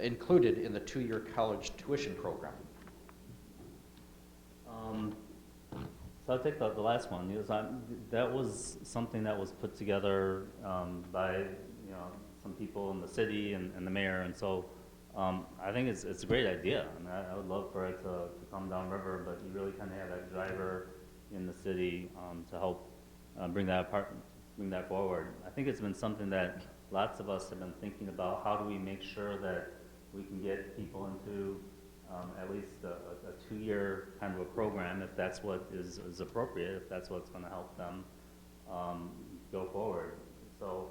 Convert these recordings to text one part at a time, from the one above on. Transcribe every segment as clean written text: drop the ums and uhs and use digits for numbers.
included in the two-year college tuition program? So I'll take the last one. That was something that was put together by some people in the city and the mayor, and so I think it's a great idea. I mean, I would love for it to come downriver, but you really kind of have that driver in the city to help bring that forward. I think it's been something that lots of us have been thinking about. How do we make sure that we can get people into at least a 2-year kind of a program, if that's what is appropriate, if that's what's going to help them go forward. So,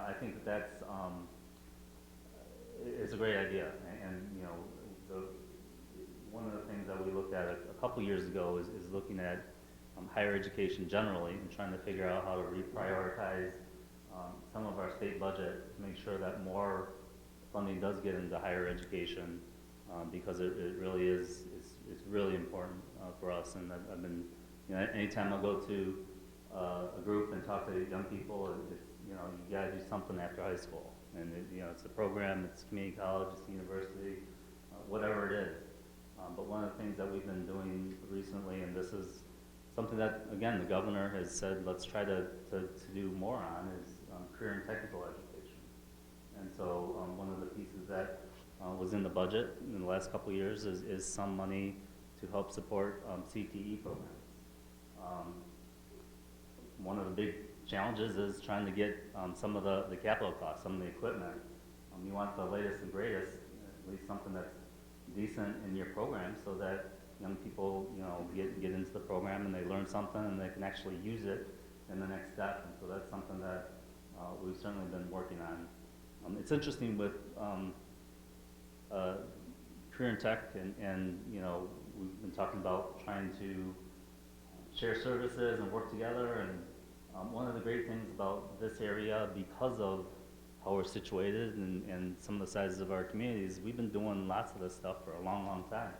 I think that's it's a great idea, and one of the things that we looked at a couple years ago is looking at higher education generally and trying to figure out how to reprioritize some of our state budget to make sure that more funding does get into higher education, because it really is it's really important for us. And I've been, anytime I go to a group and talk to young people, it's you gotta do something after high school, and it's a program, it's community college, it's university, whatever it is. But one of the things that we've been doing recently, and this is something that, again, the governor has said, let's try to do more on, is career and technical education. And so one of the pieces that was in the budget in the last couple of years is some money to help support CTE programs. One of the big challenges is trying to get some of the capital costs, some of the equipment. You want the latest and greatest, at least something that's decent in your program, so that young people, get into the program and they learn something and they can actually use it in the next step. And so that's something that we've certainly been working on. It's interesting with career and tech, and we've been talking about trying to share services and work together. And one of the great things about this area, because of how we're situated and some of the sizes of our communities, we've been doing lots of this stuff for a long, long time.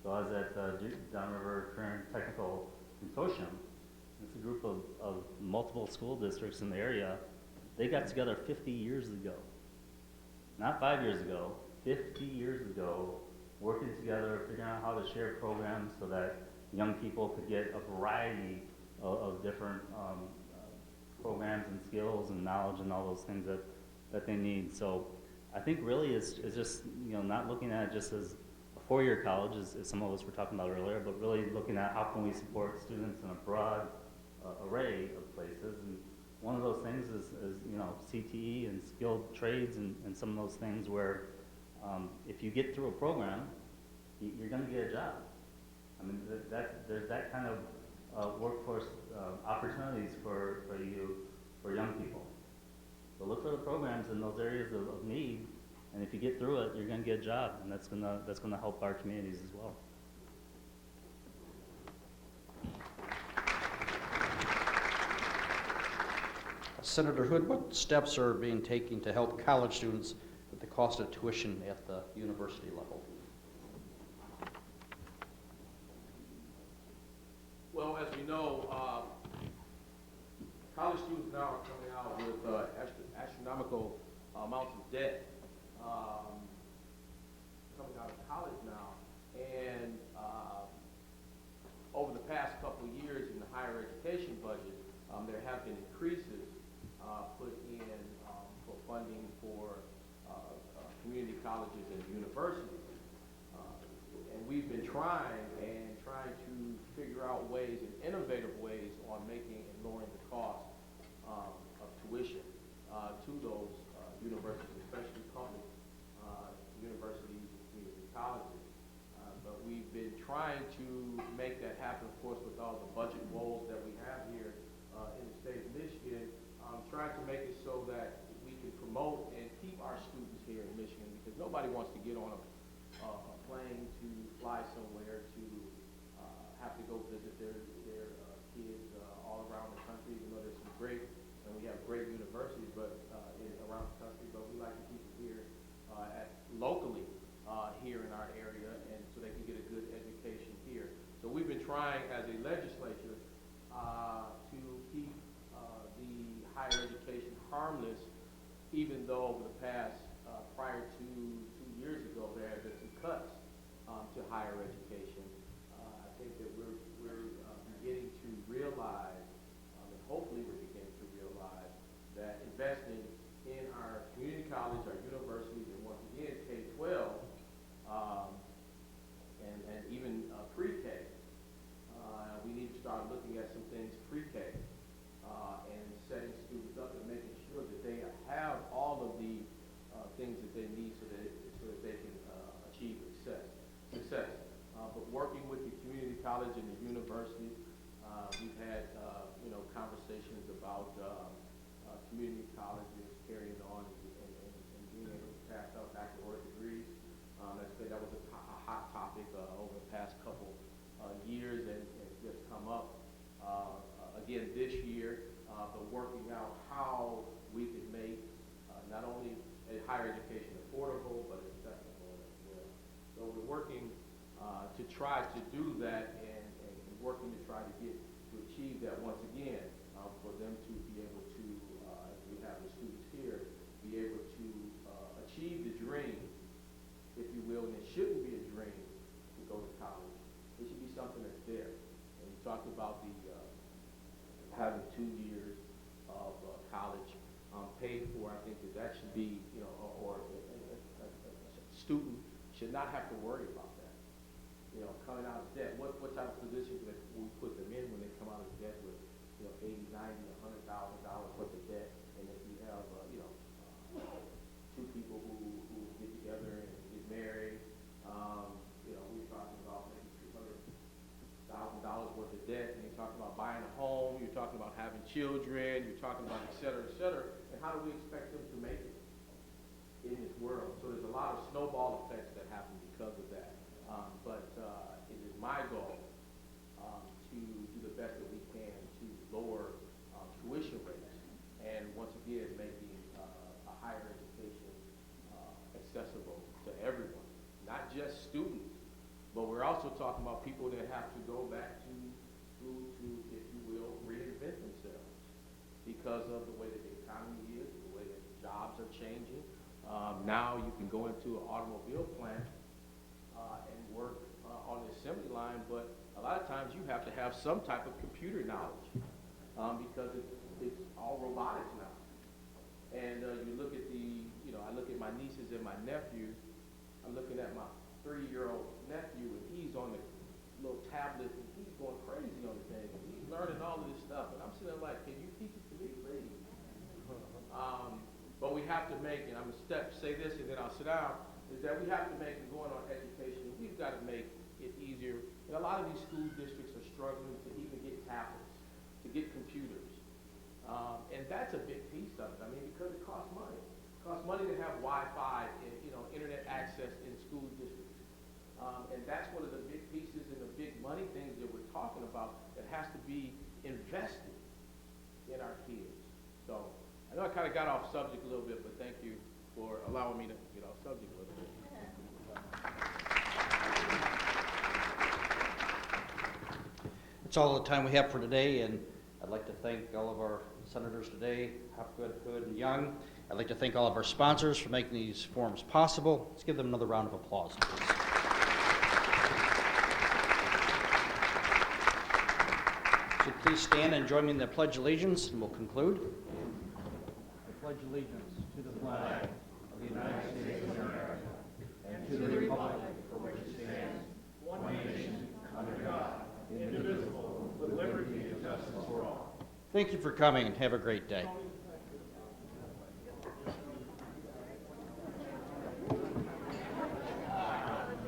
So I was at Downriver Career and Technical Consortium. It's a group of multiple school districts in the area. They got together 50 years ago. Not 5 years ago, 50 years ago, working together, figuring out how to share programs so that young people could get a variety of different programs and skills and knowledge and all those things that they need. So I think really it's just, not looking at it just as a 4-year college, as some of us were talking about earlier, but really looking at how can we support students in a broad array of places. And one of those things is CTE and skilled trades and some of those things where if you get through a program, you're going to get a job. I mean, there's that kind of workforce opportunities for young people. So look for the programs in those areas of need, and if you get through it, you're going to get a job, and that's going to help our communities as well. Senator Hood, what steps are being taken to help college students with the cost of tuition at the university level? Well, as we know, college students now are coming out with astronomical amounts of debt coming out of college now. And over the past couple of years in the higher education budget, there have been increases put in for funding for community colleges and universities. And we've been trying to figure out ways and innovative ways on making and lowering the cost of tuition to those universities, especially public universities and community colleges. But we've been trying to make that happen, of course, with all the budget woes that we have here in the state of Michigan, trying to make it so that we can promote and keep our students here in Michigan, because nobody wants to get on a plane to fly somewhere to have to go visit their kids all around the country, even though there's some great, and we have great universities around the country, but we like to keep it here locally here in our area, and so they can get a good education here. So we've been trying as a legislature to keep the higher education harmless, even though over the past, prior to so that they can achieve success. But working with the community college and the university, we've had conversations about community colleges carrying on and being able to pass out baccalaureate degrees. That was a hot topic over the past couple years, and it's just come up again this year. But working out how we can make not only higher education affordable, but accessible as well. So we're working to try to do that, and working to try to achieve that once again, for them to be able to, as we have the students here, be able to achieve the dream, if you will. And it shouldn't be a dream to go to college. It should be something that's there. And you talked about the having 2 years of college paid for. I think that should be, or a student should not have to worry about that. Coming out of debt, what type of position do we put them in when they come out of debt with, $80, $90, $100,000 worth of debt? And if you have, two people who get together and get married, we're talking about maybe $200,000 worth of debt, and you're talking about buying a home, you're talking about having children, you're talking about et cetera, and how do we expect them to make it in this world? So there's a lot of snowball effects that happen because of that. But it is my goal to do the best that we can to lower tuition rates, and once again making a higher education accessible to everyone, not just students, but we're also talking about people that have to go back to school to, if you will, reinvent themselves because of the way that the economy is, the way that jobs are changing. Now you can go into an automobile plant and work on the assembly line, but a lot of times you have to have some type of computer knowledge because it's all robotics now. And you look at I look at my nieces and my nephews. I'm looking at my 3-year-old nephew, and he's on the little tablet, and he's going crazy on the thing, and he's learning all of this stuff. And I'm sitting there like, can you teach it to me, please? But we have to make, and I'm going to say this and then I'll sit down, is that we have to make, and going on education, we've got to make it easier. And a lot of these school districts are struggling to even get tablets, to get computers. And that's a big piece of it. I mean, because it costs money. It costs money to have Wi-Fi and, internet access in school districts. And that's one of the big pieces and the big money things that we're talking about that has to be invested in our kids. So I know I kind of got off subject a little bit, but thank you for allowing me to get off subject a little bit. That's all the time we have for today, and I'd like to thank all of our senators today, Hopgood, Hood, and Young. I'd like to thank all of our sponsors for making these forums possible. Let's give them another round of applause, please. So please stand and join me in the Pledge of Allegiance, and we'll conclude. I pledge allegiance to the flag of the United States of America and to the republic for which it stands, one nation, under God, indivisible, with liberty and justice for all. Thank you for coming, and have a great day.